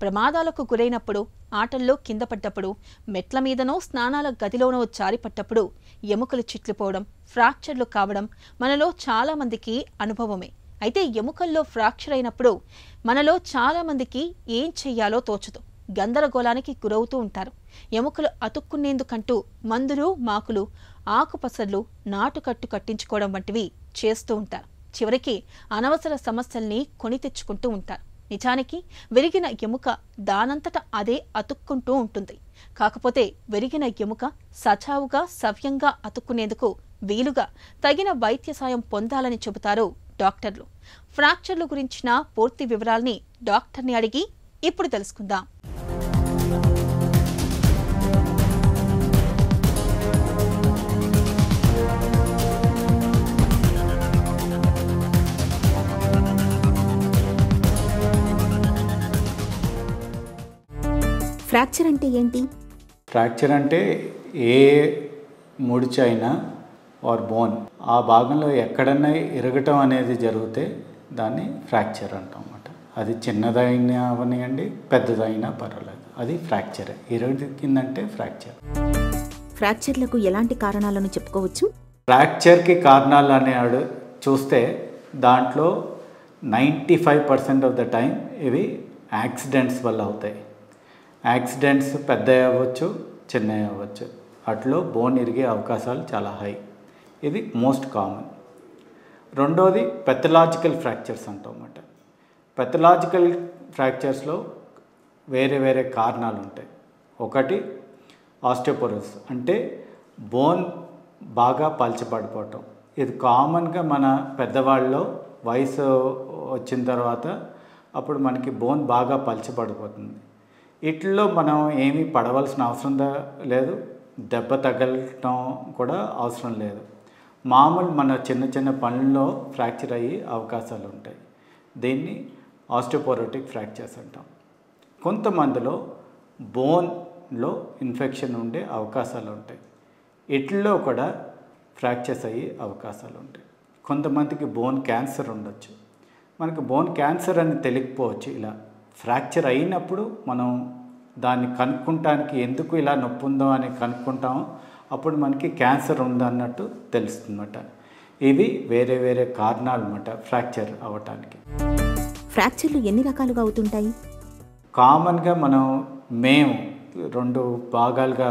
ప్రమాదాలకు గురైనప్పుడు, ఆటల్లో కింద పడ్డప్పుడు, మెట్ల మీదనో స్నానాల గదిలోనో జారిపడ్డప్పుడు ఎముకలు చిట్లిపోవడం, ఫ్రాక్చర్లు కావడం మనలో చాలా మందికి అనుభవమే. అయితే ఎముకల్లో ఫ్రాక్చర్ అయినప్పుడు మనలో చాలా మందికి ఏం చెయ్యాలో తోచదు, గందరగోళానికి గురవుతూ ఉంటారు. ఎముకలు అతుక్కునేందుకంటూ మందులు, మాకులు, ఆకుపసర్లు, నాటుకట్టు కట్టించుకోవడం వంటివి చేస్తూ ఉంటారు. చివరికి అనవసర సమస్యల్ని కొని తెచ్చుకుంటూ ఉంటారు. నిజానికి విరిగిన ఎముక దానంతట అదే అతుక్కుంటూ ఉంటుంది. కాకపోతే విరిగిన ఎముక సజావుగా సవ్యంగా అతుక్కునేందుకు వీలుగా తగిన వైద్య సాయం పొందాలని చెబుతారు డాక్టర్లు. ఫ్రాక్చర్లు గురించిన పూర్తి వివరాల్ని డాక్టర్ని అడిగి ఇప్పుడు తెలుసుకుందాం. ఫ్రాక్చర్ అంటే ఏంటి? ఫ్రాక్చర్ అంటే ఏ ముడిచైనా ఆర్ బోన్ ఆ భాగంలో ఎక్కడన్నా ఇరగటం అనేది జరిగితే దాన్ని ఫ్రాక్చర్ అంటాం అన్నమాట. అది చిన్నదైనా అవనివ్వండి, పెద్దదైనా పర్వాలేదు, అది ఫ్రాక్చర్. ఇరగిందంటే ఫ్రాక్చర్. ఫ్రాక్చర్లకు ఎలాంటి కారణాలను చెప్పుకోవచ్చు? ఫ్రాక్చర్కి కారణాలు అనేవాడు చూస్తే దాంట్లో 95% ఆఫ్ ద టైం ఇవి యాక్సిడెంట్స్ వల్ల అవుతాయి. యాక్సిడెంట్స్ పెద్దవి అవ్వచ్చు, చిన్నవి అవ్వచ్చు. అట్లో బోన్ ఇరిగే అవకాశాలు చాలా హై. ఇది మోస్ట్ కామన్. రెండోది పెథలాజికల్ ఫ్రాక్చర్స్ అంటాం అన్నమాట. పెథలాజికల్ ఫ్రాక్చర్స్లో వేరే వేరే కారణాలు ఉంటాయి. ఒకటి ఆస్టియోపోరోసిస్, అంటే బోన్ బాగా పలచబడిపోవటం. ఇది కామన్గా మన పెద్దవాళ్ళలో వయసు వచ్చిన తర్వాత అప్పుడు మనకి బోన్ బాగా పలచబడిపోతుంది. వీటిల్లో మనం ఏమీ పడవలసిన అవసరం లేదు, దెబ్బ తగలటం కూడా అవసరం లేదు. మామూలు మన చిన్న చిన్న పనుల్లో ఫ్రాక్చర్ అయ్యే అవకాశాలు ఉంటాయి. దీన్ని ఆస్టియోపోరోటిక్ ఫ్రాక్చర్స్ అంటాం. కొంతమందిలో బోన్లో ఇన్ఫెక్షన్ ఉండే అవకాశాలు ఉంటాయి. వీటిల్లో కూడా ఫ్రాక్చర్స్ అయ్యే అవకాశాలు ఉంటాయి. కొంతమందికి బోన్ క్యాన్సర్ ఉండొచ్చు. మనకి బోన్ క్యాన్సర్ అని తెలియకపోవచ్చు. ఇలా ఫ్రాక్చర్ అయినప్పుడు మనం దాన్ని కనుక్కుంటానికి ఎందుకు ఇలా నొప్పి ఉందో అని కనుక్కుంటాము. అప్పుడు మనకి క్యాన్సర్ ఉందన్నట్టు తెలుస్తుందన్నమాట. ఇవి వేరే వేరే కారణాలు అన్నమాట ఫ్రాక్చర్ అవ్వటానికి. ఫ్రాక్చర్లు ఎన్ని రకాలుగా అవుతుంటాయి? కామన్గా మేము 2 భాగాలుగా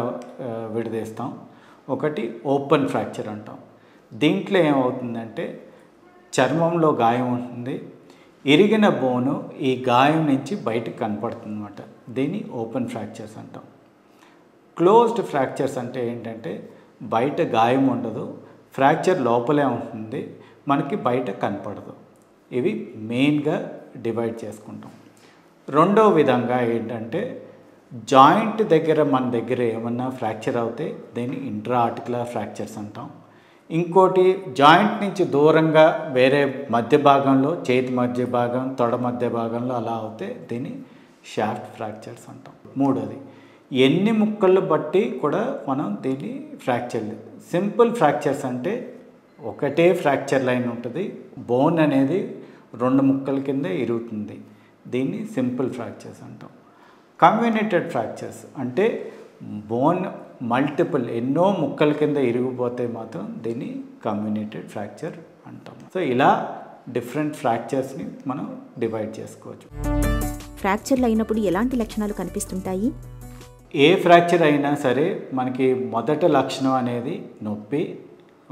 విడదీస్తాం. ఒకటి ఓపెన్ ఫ్రాక్చర్ అంటాం. దీంట్లో ఏమవుతుందంటే చర్మంలో గాయం ఉంటుంది. ఇరిగిన బోను ఈ గాయం నుంచి బయటకు కనపడుతుంది అన్నమాట. దీన్ని ఓపెన్ ఫ్రాక్చర్స్ అంటాం. క్లోజ్డ్ ఫ్రాక్చర్స్ అంటే ఏంటంటే బయట గాయం ఉండదు, ఫ్రాక్చర్ లోపలే ఉంటుంది, మనకి బయట కనపడదు. ఇవి మెయిన్గా డివైడ్ చేసుకుంటాం. రెండో విధంగా ఏంటంటే జాయింట్ దగ్గర మన దగ్గర ఏమన్నా ఫ్రాక్చర్ అవుతే దీన్ని ఇంట్రా ఆర్టికులర్ ఫ్రాక్చర్స్ అంటాం. ఇంకోటి జాయింట్ నుంచి దూరంగా వేరే మధ్య భాగంలో, చేతి మధ్య భాగం, తొడ మధ్య భాగంలో అలా అవుతే దీన్ని షాఫ్ట్ ఫ్రాక్చర్స్ అంటాం. మూడోది ఎన్ని ముక్కలు బట్టి కూడా మనం దీన్ని ఫ్రాక్చర్. సింపుల్ ఫ్రాక్చర్స్ అంటే ఒకటే ఫ్రాక్చర్ లైన్ ఉంటుంది, బోన్ అనేది 2 ముక్కల కింద ఇరుగుతుంది. దీన్ని సింపుల్ ఫ్రాక్చర్స్ అంటాం. కమ్యూనిటెడ్ ఫ్రాక్చర్స్ అంటే బోన్ మల్టిపుల్ ఎన్నో ముక్కల కింద ఇరిగిపోతే మాత్రం దీన్ని కమ్యూనిటెడ్ ఫ్రాక్చర్ అంటాం. సో ఇలా డిఫరెంట్ ఫ్రాక్చర్స్ని మనం డివైడ్ చేసుకోవచ్చు. ఫ్రాక్చర్లు అయినప్పుడు ఎలాంటి లక్షణాలు కనిపిస్తుంటాయి? ఏ ఫ్రాక్చర్ అయినా సరే మనకి మొదటి లక్షణం అనేది నొప్పి,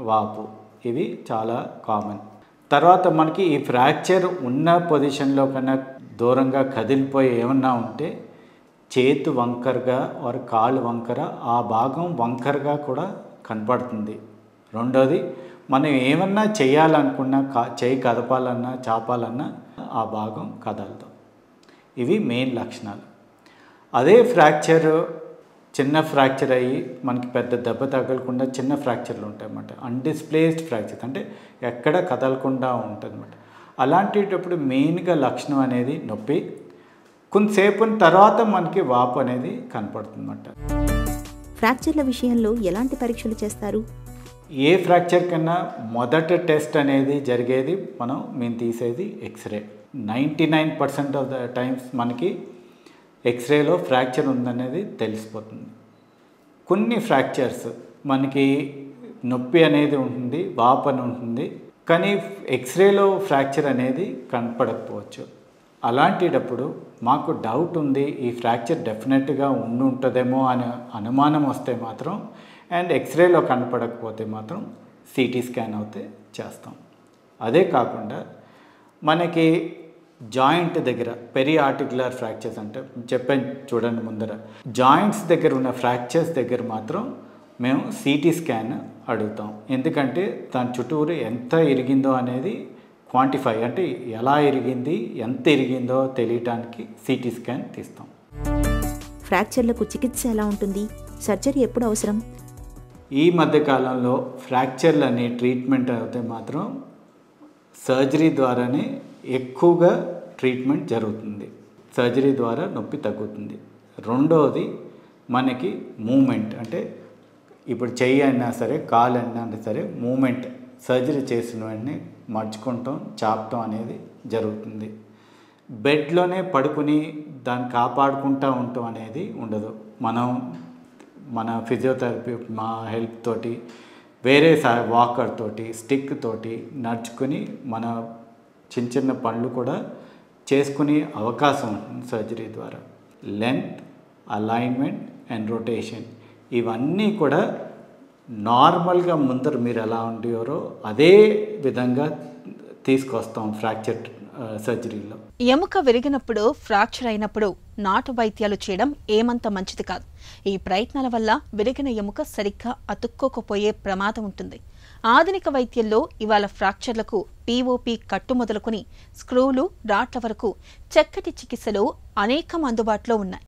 వాపు. ఇవి చాలా కామన్. తర్వాత మనకి ఈ ఫ్రాక్చర్ ఉన్న పొజిషన్లో కన్నా దూరంగా కదిలిపోయి ఏమన్నా ఉంటే చేతు వంకరగా వారి కాళ్ళు వంకర, ఆ భాగం వంకరగా కూడా కనపడుతుంది. రెండోది మనం ఏమన్నా చేయాలనుకున్నా, చేయి కదపాలన్నా, చాపాలన్నా ఆ భాగం కదలదు. ఇవి మెయిన్ లక్షణాలు. అదే ఫ్రాక్చర్ చిన్న ఫ్రాక్చర్ అయ్యి మనకి పెద్ద దెబ్బ తగలకుండా చిన్న ఫ్రాక్చర్లు ఉంటాయి అన్నమాట. అన్డిస్ప్లేస్డ్ ఫ్రాక్చర్ అంటే ఎక్కడ కదలకుండా ఉంటుంది అన్నమాట. అలాంటిటప్పుడు మెయిన్గా లక్షణం అనేది నొప్పి. కొంతసేపు తర్వాత మనకి వాపు అనేది కనపడుతుందన్నమాట. ఫ్రాక్చర్ల విషయంలో ఎలాంటి పరీక్షలు చేస్తారు? ఏ ఫ్రాక్చర్ కన్నా మొదటి టెస్ట్ అనేది జరిగేది మేము తీసేది ఎక్స్రే. 99% ఆఫ్ ద టైమ్స్ మనకి ఎక్స్రేలో ఫ్రాక్చర్ ఉందనేది తెలిసిపోతుంది. కొన్ని ఫ్రాక్చర్స్ మనకి నొప్పి అనేది ఉంటుంది, వాపు అని ఉంటుంది, కానీ ఎక్స్రేలో ఫ్రాక్చర్ అనేది కనపడకపోవచ్చు. అలాంటిటప్పుడు మాకు డౌట్ ఉంది, ఈ ఫ్రాక్చర్ డెఫినెట్గా ఉంటుందేమో అనే అనుమానం వస్తే మాత్రం అండ్ ఎక్స్రేలో కనపడకపోతే మాత్రం సిటీ స్కాన్ అయితే చేస్తాం. అదే కాకుండా మనకి జాయింట్ దగ్గర పెరిఆర్టికులర్ ఫ్రాక్చర్స్ అంటే చెప్పాను చూడండి ముందర, జాయింట్స్ దగ్గర ఉన్న ఫ్రాక్చర్స్ దగ్గర మాత్రం మేము సిటీ స్కాన్ అడుగుతాం. ఎందుకంటే దాని చుట్టూరు ఎంత ఇరిగిందో అనేది క్వాంటిఫై, అంటే ఎలా ఇరిగింది, ఎంత ఇరిగిందో తెలియటానికి సిటీ స్కాన్ తీస్తాం. ఫ్రాక్చర్లకు చికిత్స ఎలా ఉంటుంది? సర్జరీ ఎప్పుడు అవసరం? ఈ మధ్యకాలంలో ఫ్రాక్చర్లని ట్రీట్మెంట్ అయితే మాత్రం సర్జరీ ద్వారానే ఎక్కువగా ట్రీట్మెంట్ జరుగుతుంది. సర్జరీ ద్వారా నొప్పి తగ్గుతుంది. రెండవది మనకి మూమెంట్, అంటే ఇప్పుడు చెయ్యి అయినా సరే కాలు అయినా సరే మూమెంట్ సర్జరీ చేసిన వెంటనే మర్చుకుంటాం, చాపటం అనేది జరుగుతుంది. బెడ్లోనే పడుకుని దాన్ని కాపాడుకుంటూ ఉండటం అనేది ఉండదు. మన ఫిజియోథెరపీ మా హెల్ప్ తోటి వేరే వాకర్ తోటి స్టిక్ తోటి నడుచుకుని మన చిన్న చిన్న పనులు కూడా చేసుకునే అవకాశం ఉంటుంది సర్జరీ ద్వారా. లెంత్, అలైన్మెంట్ అండ్ రొటేషన్ ఇవన్నీ కూడా నార్మల్గా ముందర మీరు ఎలా ఉండేవారో అదే విధంగా తీసుకొస్తాం ఫ్రాక్చర్ సర్జరీలో. ఎముక విరిగినప్పుడు, ఫ్రాక్చర్ అయినప్పుడు నాటు వైద్యాలు చేయడం ఏమంత మంచిది కాదు. ఈ ప్రయత్నాల వల్ల విరిగిన ఎముక సరిగ్గా అతుక్కోకపోయే ప్రమాదం ఉంటుంది. ఆధునిక వైద్యంలో ఇవాళ ఫ్రాక్చర్లకు పీఓపీ కట్టు మొదలుకొని స్క్రూలు, రాట్ల వరకు చక్కటి చికిత్సలు అనేకం అందుబాటులో ఉన్నాయి.